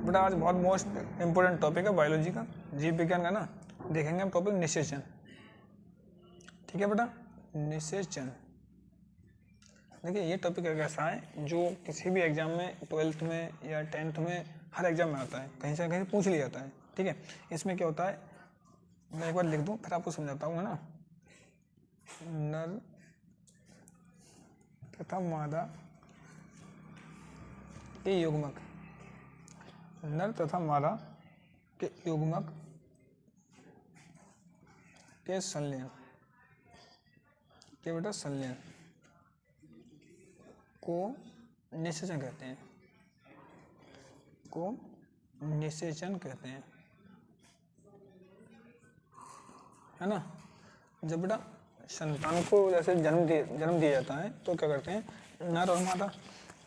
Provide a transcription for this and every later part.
बेटा आज बहुत मोस्ट इम्पोर्टेंट टॉपिक है बायोलॉजी का, जीव विज्ञान का ना। देखेंगे हम टॉपिक निषेचन। ठीक है बेटा, निषेचन। देखिए ये टॉपिक एक ऐसा है जो किसी भी एग्जाम में 12th में या 10th में हर एग्जाम में आता है, कहीं से कहीं पूछ लिया जाता है। ठीक है, इसमें क्या होता है, मैं एक बार लिख दूं फिर आपको समझाता हूँ, है ना। नर तथा मादा के युग्मक, नर तथा मादा के युग्मक के संलयन के बेटा संलयन को निषेचन कहते हैं, को निषेचन कहते हैं, है ना। जब बेटा संतान को जैसे जन्म दिया जाता है तो क्या करते हैं, नर और मादा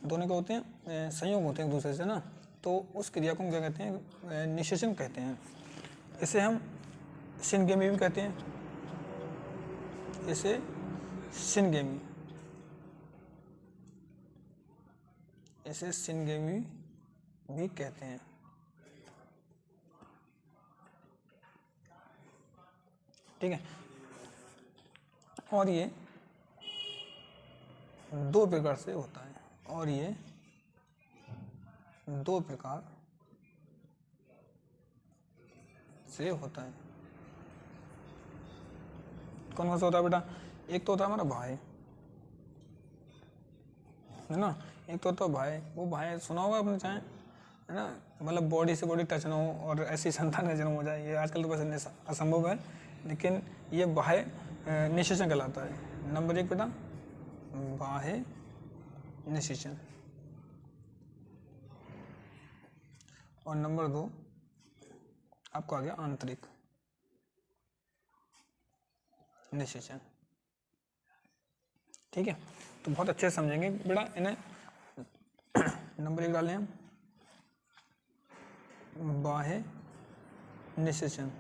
दोनों के होते हैं, संयोग होते हैं एक दूसरे से ना, तो उस क्रिया को हम क्या कहते हैं, निषेचन कहते हैं। इसे हम सिनगेमी भी कहते हैं, इसे सिनगेमी, इसे सिनगेमी भी कहते हैं। ठीक है, और ये दो प्रकार से होता है, और ये दो प्रकार से होता है। कौन कौन सा होता है बेटा, एक तो होता है हमारा भाई, है ना, एक तो होता है भाई, वो भाई सुना होगा आपने चाहे, है ना, मतलब बॉडी से बॉडी टच ना हो और ऐसी संतान का जन्म हो जाए, ये आजकल तो वैसे असंभव है, लेकिन ये बाह्य निषेचन कहलाता है। नंबर एक बेटा बाह्य निषेचन, और नंबर दो आपको आ गया आंतरिक निषेचन। ठीक है, तो बहुत अच्छे से समझेंगे बेटा इन्हें। नंबर एक डालें हम, बाह्य निषेचन।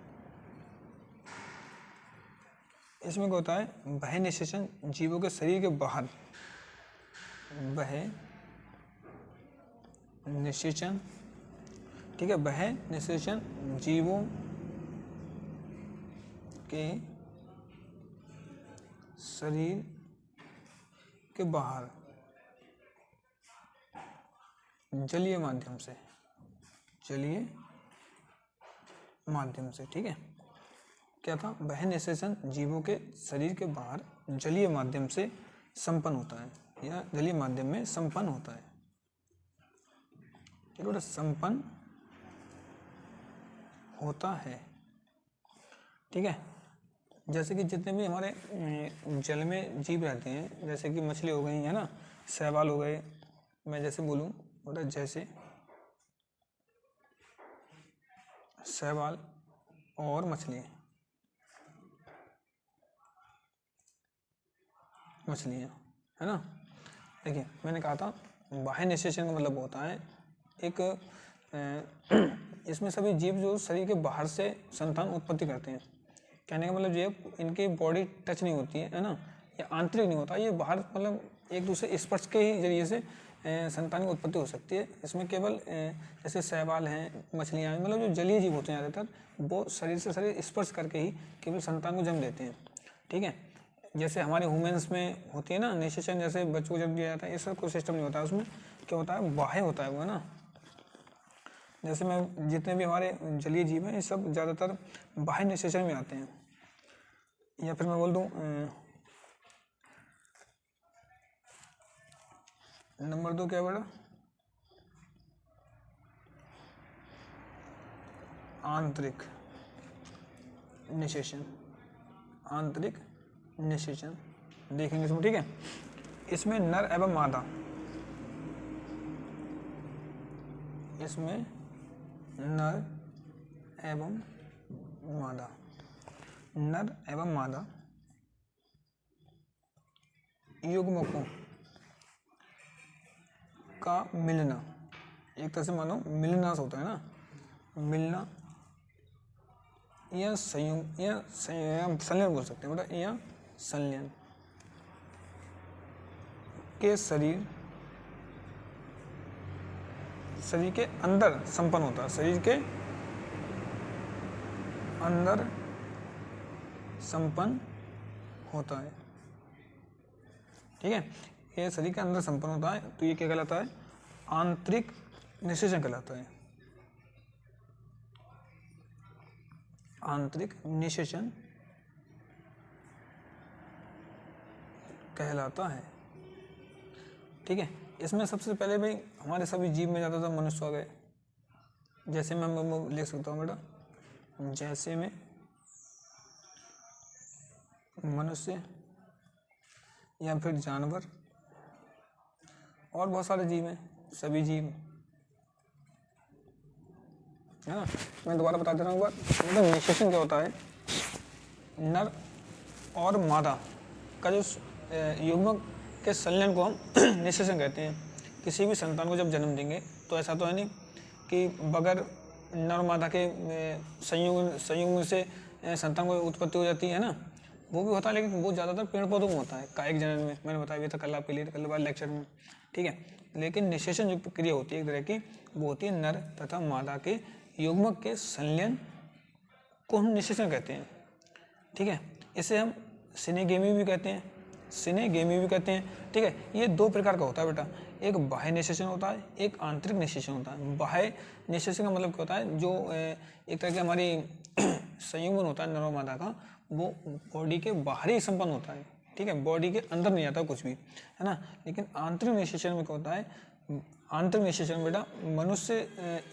इसमें क्या होता है, बाह्य निषेचन जीवों के शरीर के बाहर, बाह्य निषेचन, ठीक है, बाह्य निषेचन जीवों के शरीर के बाहर जलीय माध्यम से, जलीय माध्यम से। ठीक है, क्या था, बाह्य निषेचन जीवों के शरीर के बाहर जलीय माध्यम से संपन्न होता है, या जलीय माध्यम में संपन्न होता है। ठीक है, संपन्न होता है। ठीक है, जैसे कि जितने भी हमारे जल में जीव रहते हैं, जैसे कि मछली हो गई, है ना, शैवाल हो गए, मैं जैसे बोलूँ बोला, जैसे शैवाल और मछलियाँ है ना। देखिए मैंने कहा था बाह्य निषेचन का मतलब होता है एक इसमें सभी जीव जो शरीर के बाहर से संतान उत्पत्ति करते हैं, कहने का मतलब ये इनकी बॉडी टच नहीं होती है ना, या आंतरिक नहीं होता, ये बाहर मतलब एक दूसरे स्पर्श के ही जरिए से संतान की उत्पत्ति हो सकती है। इसमें केवल जैसे शैवाल हैं, मछलियाँ हैं, मतलब जो जलीय जीव होते हैं ज़्यादातर, वो शरीर से शरीर स्पर्श करके ही केवल संतान को जन्म देते हैं। ठीक है, जैसे हमारे ह्यूमन्स में होती है ना निषेचन, जैसे बच्चों को जब दिया जाता है, ये सब कोई सिस्टम नहीं होता है, उसमें क्या होता है, बाह्य होता है वो, है ना। जैसे मैं जितने भी हमारे जलीय जीव हैं ये सब ज़्यादातर बाह्य निषेचन में आते हैं। या फिर मैं बोल दूँ नंबर दो क्या बेटा, आंतरिक निषेचन, आंतरिक निषेचन देखेंगे इसमें। ठीक है, इसमें नर एवं मादा, इसमें नर एवं मादा, नर एवं मादा युग्मकों का मिलना, एक तरह से मानो मिलना होता है ना, मिलना या संयोग या संलयन बोल सकते हैं बेटा, या संलयन के शरीर शरीर के अंदर संपन्न होता है, शरीर के अंदर संपन्न होता है। ठीक है, ये शरीर के अंदर संपन्न होता है, तो ये क्या कहलाता है? आंतरिक निषेचन कहलाता है। आंतरिक निषेचन कहलाता है। ठीक है, इसमें सबसे पहले भाई हमारे सभी जीव में ज़्यादातर मनुष्य आ गए। जैसे मैं लिख सकता हूँ बेटा, जैसे में मनुष्य या फिर जानवर और बहुत सारे जीव हैं, सभी जीव है ना। मैं दोबारा बता दे रहा हूँ एक बार, मतलब निषेचन क्या होता है? नर और मादा का जो युग्मक के संलयन को हम निषेचन कहते हैं। किसी भी संतान को जब जन्म देंगे तो ऐसा तो है नहीं कि बगैर नर मादा के संयुग्म से संतान को उत्पत्ति हो जाती है ना, वो भी होता है, लेकिन वो ज़्यादातर पेड़ पौधों में होता है, कायिक जनन में। मैंने बताया भी था कल आपके लिए, कल वाले लेक्चर में। ठीक है, लेकिन निषेचन जो प्रक्रिया होती है एक तरह की, वो होती है नर तथा मादा के युग्मक के संलयन को हम निषेचन कहते हैं। ठीक है, इसे हम सिनेगेमी भी कहते हैं, सिनेगेमी भी कहते हैं। ठीक है, ये दो प्रकार का होता है बेटा, एक बाह्य निषेचन होता है, एक आंतरिक निषेचन होता है। बाह्य निषेचन का मतलब क्या होता है? जो एक तरह की हमारी संयुग्मन होता है नर और मादा का, वो बॉडी के बाहर ही संपन्न होता है। ठीक है, बॉडी के अंदर नहीं आता कुछ भी, है ना। लेकिन आंतरिक निषेचन में क्या होता है? आंतरिक निषेचन बेटा मनुष्य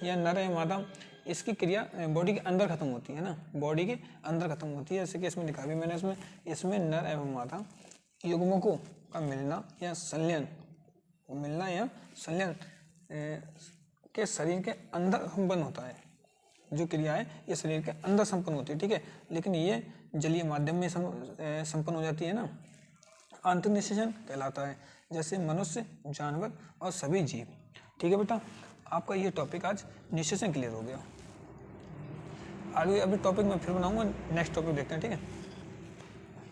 या नर या मादा, इसकी क्रिया बॉडी के अंदर खत्म होती है ना, बॉडी के अंदर खत्म होती है। जैसे कि इसमें लिखा भी मैंने, इसमें नर एवं मादा युग्मकों का मिलना या संलयन के शरीर के अंदर संपन्न होता है। जो क्रिया है ये शरीर के अंदर संपन्न होती है। ठीक है, लेकिन ये जलीय माध्यम में संपन्न हो जाती है ना, आंतरिक निषेचन कहलाता है। जैसे मनुष्य, जानवर और सभी जीव। ठीक है बेटा, आपका ये टॉपिक आज निषेचन क्लियर हो गया। आगे अभी टॉपिक मैं फिर बनाऊंगा, नेक्स्ट टॉपिक देखते हैं। ठीक है।